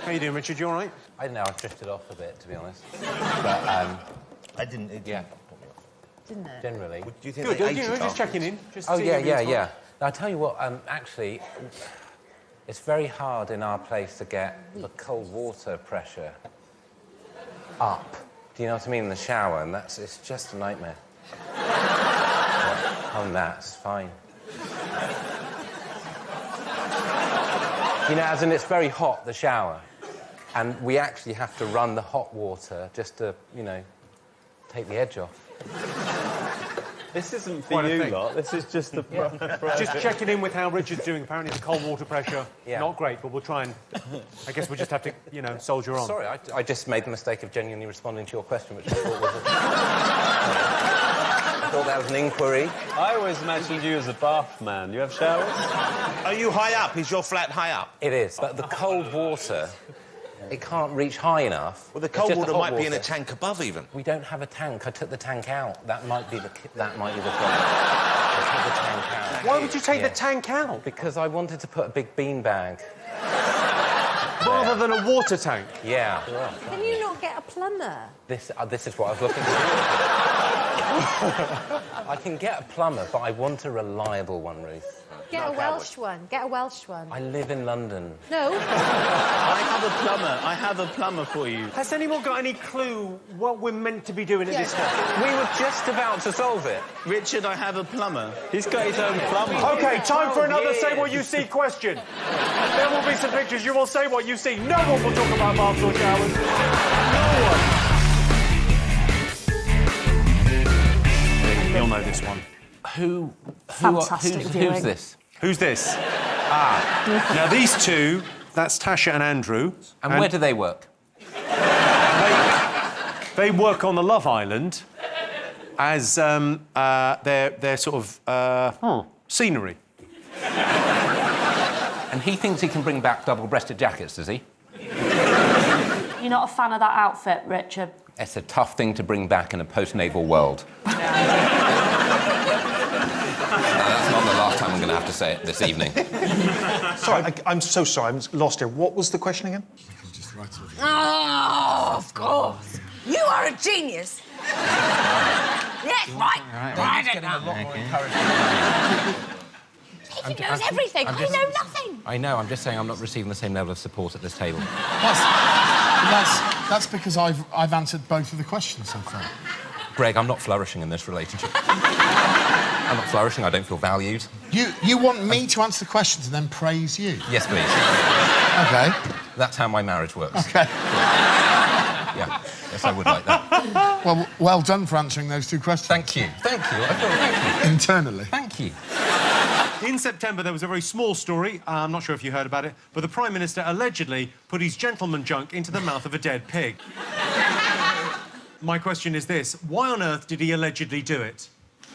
How you doing, Richard? You all right? I don't know, I've drifted off a bit, to be honest. But, I didn't... yeah. Didn't it? Generally. Do you think Good, they ate we're it just checking in. Just Oh, seeing yeah, everything's fine. yeah. Now, I'll tell you what, actually, it's very hard in our place to get the cold water pressure up. Do you know what I mean? In the shower, and it's just a nightmare. Other than that, it's fine. You know, as in, it's very hot, the shower, and we actually have to run the hot water just to, you know, take the edge off. This isn't for Quite a you thing. lot, this is just the Just checking in with how Richard's doing. Apparently the cold water pressure, not great, but we'll try and... I guess we'll just have to, you know, soldier on. Sorry, I just made the mistake of genuinely responding to your question, which I thought was... I thought that was an inquiry. I always imagined you as a bath man. You have showers? Are you high up? Is your flat high up? It is, but the cold water, it can't reach high enough. Well, the It's cold just water hot might be in a tank above, even. We don't have a tank. I took the tank out. That might be the problem. I took the tank out. Why would you take the tank out? Because I wanted to put a big bean bag. Rather than a water tank? Yeah. Can you not get a plumber? This is what I was looking for. I can get a plumber, but I want a reliable one, Ruth. Get a Welsh one. Get a Welsh one. I live in London. No. I have a plumber for you. Has anyone got any clue what we're meant to be doing at this time? We were just about to solve it. Richard, I have a plumber. He's got his own plumber. OK, time for another Say What You See question. There will be some pictures. You will say what you see. No one will talk about baths or showers. No one. You'll know this one. Fantastic viewing. Who's this? Who's this? Now, these two, that's Tasha and Andrew. And where do they work? They work on the Love Island as their sort of scenery. And he thinks he can bring back double-breasted jackets, does he? You're not a fan of that outfit, Richard? It's a tough thing to bring back in a post-naval world. That's not the last time I'm going to have to say it this evening. Sorry, I'm so sorry, I'm lost here. What was the question again? Oh, of course. You are a genius. Yes, right. I don't know. He knows everything. I know nothing. I know, I'm just saying I'm not receiving the same level of support at this table. That's because I've answered both of the questions so far. Greg, I'm not flourishing in this relationship. I'm not flourishing, I don't feel valued. You want me to answer the questions and then praise you? Yes, please. OK. That's how my marriage works. OK. Yeah, yes, I would like that. Well done for answering those two questions. Thank you. Thank you. I feel thank you. Internally. Thank you. In September, there was a very small story, I'm not sure if you heard about it, but the Prime Minister allegedly put his gentleman junk into the mouth of a dead pig. My question is this: why on earth did he allegedly do it?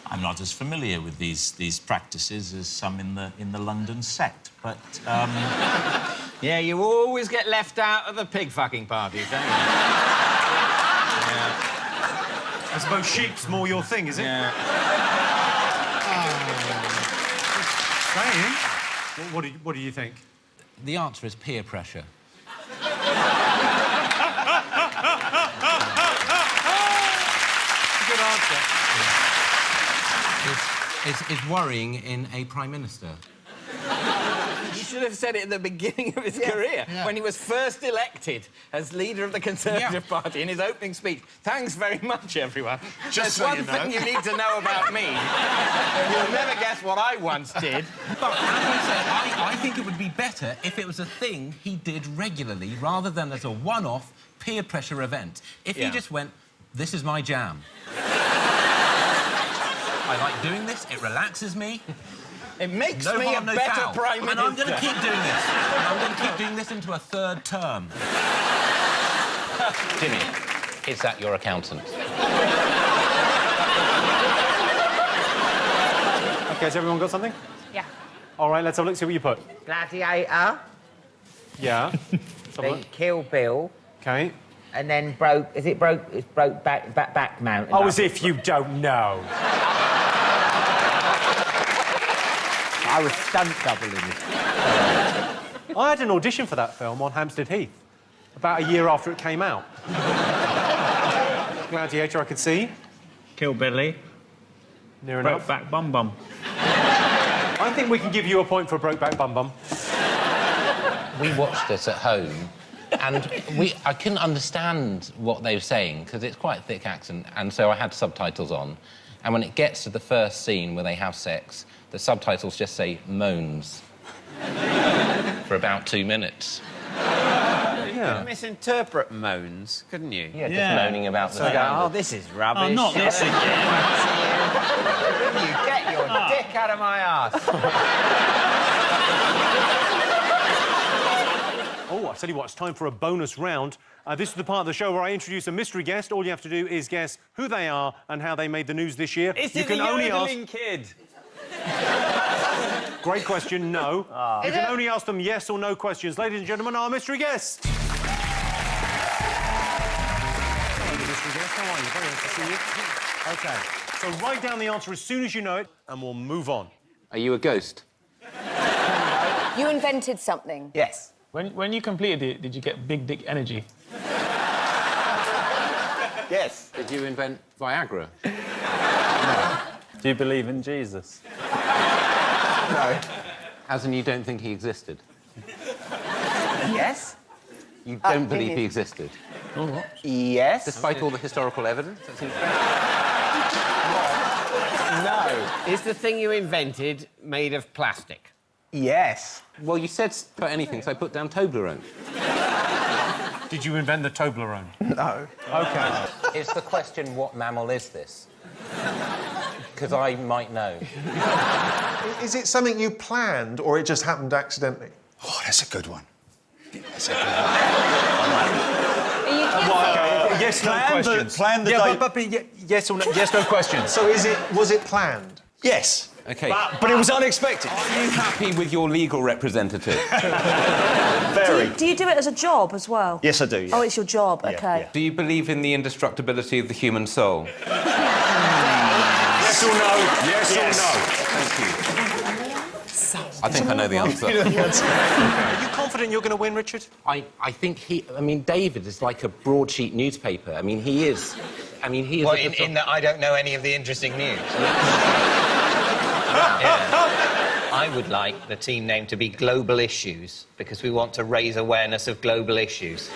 I'm not as familiar with these practices as some in the London sect, but Yeah, you always get left out of the pig fucking parties, don't you? Yeah. I suppose sheep's more your thing, is it? Yeah. Saying. What do you think? The answer is peer pressure. Good answer. Is worrying in a Prime Minister. You should have said it at the beginning of his career, when he was first elected as leader of the Conservative Party in his opening speech. Thanks very much, everyone. Just so There's you one thing know. you need to know about me. You'll never guess what I once did. But, as I said, I think it would be better if it was a thing he did regularly rather than as a one-off peer pressure event. If he just went, this is my jam. I like doing this, it relaxes me. It makes No me harm, a no better foul. Prime Minister. And I'm going to keep doing this. And I'm going to keep doing this into a third term. Jimmy, is that your accountant? OK, has everyone got something? Yeah. All right, let's have a look, see what you put. Gladiator, Yeah. Let's have a then look. Kill Bill, OK. and then broke... Is it broke? It's broke back mountain. Oh, as if you don't know. I was stunt doubling it. I had an audition for that film on Hampstead Heath. about a year after it came out. Gladiator, I could see. Kill Billy. Near enough. Brokeback Bum Bum. I think we can give you a point for Brokeback Bum Bum. We watched it at home, and I couldn't understand what they were saying, because it's quite a thick accent, and so I had subtitles on. And when it gets to the first scene where they have sex, the subtitles just say moans for about 2 minutes. Yeah. You misinterpret moans, couldn't you? Yeah, just moaning about the... So you go, oh, this is rubbish. Oh, not this again. You get your dick out of my arse. Oh, I tell you what, it's time for a bonus round. This is the part of the show where I introduce a mystery guest. All you have to do is guess who they are and how they made the news this year. Is you it can the only yodeling kid? Great question, no. You can only ask them yes or no questions. Ladies and gentlemen, our mystery guest. Hello, mystery guest. How are you? Very nice to see you. OK, so write down the answer as soon as you know it, and we'll move on. Are you a ghost? You invented something. Yes. When you completed it, did you get big dick energy? Yes. Did you invent Viagra? Do you believe in Jesus? No. As in, you don't think he existed? Yes? You don't believe he existed? Yes. Despite all the historical evidence? That seems No. Is the thing you invented made of plastic? Yes. Well, you said put anything, so I put down Toblerone. Did you invent the Toblerone? No. OK. Is the question, what mammal is this? Because I might know. Is it something you planned or it just happened accidentally? Oh, that's a good one. That's a good one. Yes, no questions. Plan the yeah, date. but yes or no, yes, no questions. So was it planned? Yes. OK. But it was unexpected. Are you happy with your legal representative? Very. Do you do it as a job as well? Yes, I do, yeah. Oh, it's your job, Yeah, OK. yeah. Do you believe in the indestructibility of the human soul? Yes or no? Yes or no? Thank you. I think I know the answer. Are you confident you're going to win, Richard? I think I mean, David is like a broadsheet newspaper. I mean, he is... Well, in that I don't know any of the interesting news. I would like the team name to be Global Issues, because we want to raise awareness of global issues.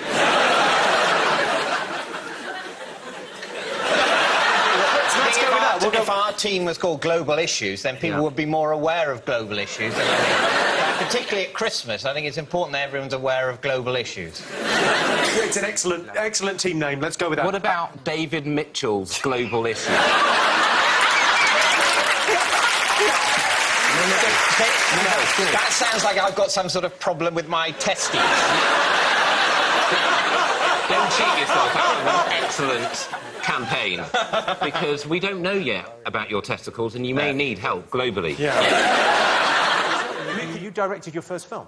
Let's go with that. If our team was called Global Issues, then people would be more aware of global issues. Particularly at Christmas, I think it's important that everyone's aware of global issues. It's an excellent team name. Let's go with that. What about David Mitchell's Global Issue? That sounds like I've got some sort of problem with my testes. Don't cheat yourself out of an excellent campaign, because we don't know yet about your testicles and you may need help globally. Yeah. You directed your first film?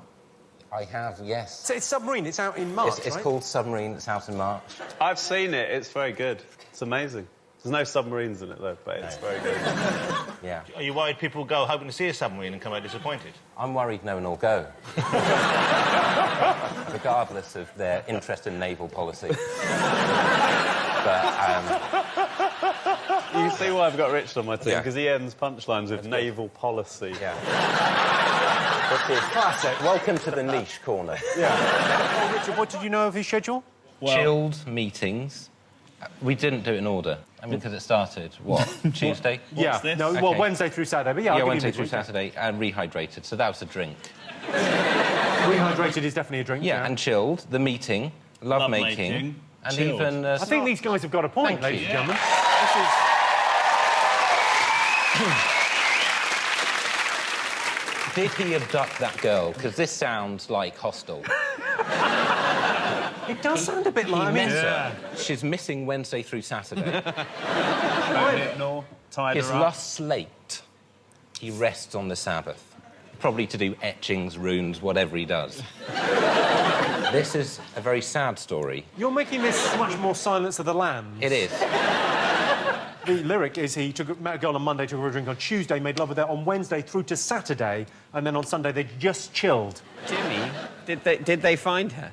I have, yes. So it's Submarine. It's out in March, It's right? called Submarine. It's out in March. I've seen it. It's very good. It's amazing. There's no submarines in it, though, but it's very good. Yeah. Are you worried people go hoping to see a submarine and come out disappointed? I'm worried no one will go. Regardless of their interest in naval policy. But, You can see why I've got Richard on my team, Yeah. because he ends punchlines with naval policy. yeah. Classic. Welcome to the niche corner. Oh, Richard, what did you know of his schedule? Chilled meetings. We didn't do it in order. I mean, because it started, what, Tuesday? Yeah. this? No, well, Okay. Wednesday through Saturday. But yeah, Yeah, I'll give Wednesday you through midweek. Saturday, and rehydrated, so that was a drink. Rehydrated is definitely a drink. Yeah, and chilled, the meeting, lovemaking, and chilled. even... I think these guys have got a point, Thank ladies you. and gentlemen. Did he abduct that girl? Because this sounds like Hostel. It does sound a bit He like... I mean, met her. She's missing Wednesday through Saturday. Tied His her up. last slate, he rests on the Sabbath. Probably to do etchings, runes, whatever he does. This is a very sad story. you're making this much more Silence of the Lambs. It is. The lyric is he met a girl on Monday, took her a drink on Tuesday, made love with her on Wednesday through to Saturday, and then on Sunday they just chilled. Jimmy, did they find her?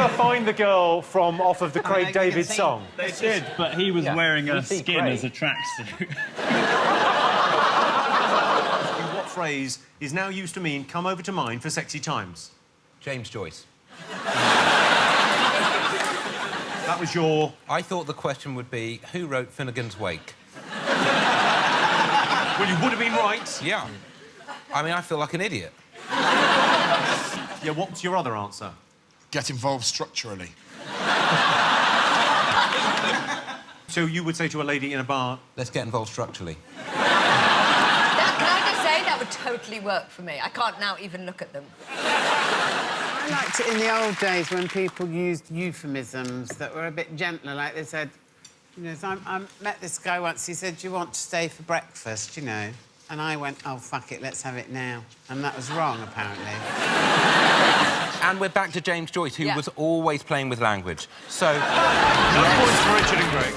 ever find the girl from off of the Craig David song? They did, but he was wearing a skin as a tracksuit. What phrase is now used to mean come over to mine for sexy times? James Joyce. That was your... I thought the question would be, who wrote Finnegan's Wake? Well, you would have been right. Yeah. I mean, I feel like an idiot. Yeah, what's your other answer? Get involved structurally. So you would say to a lady in a bar... Let's get involved structurally. Can I just say, that would totally work for me. I can't now even look at them. I liked it in the old days when people used euphemisms that were a bit gentler, like they said, you know, so I met this guy once, he said, do you want to stay for breakfast, you know? And I went, oh, fuck it, let's have it now. And that was wrong, apparently. And we're back to James Joyce, who was always playing with language. So... No points for Richard and Greg.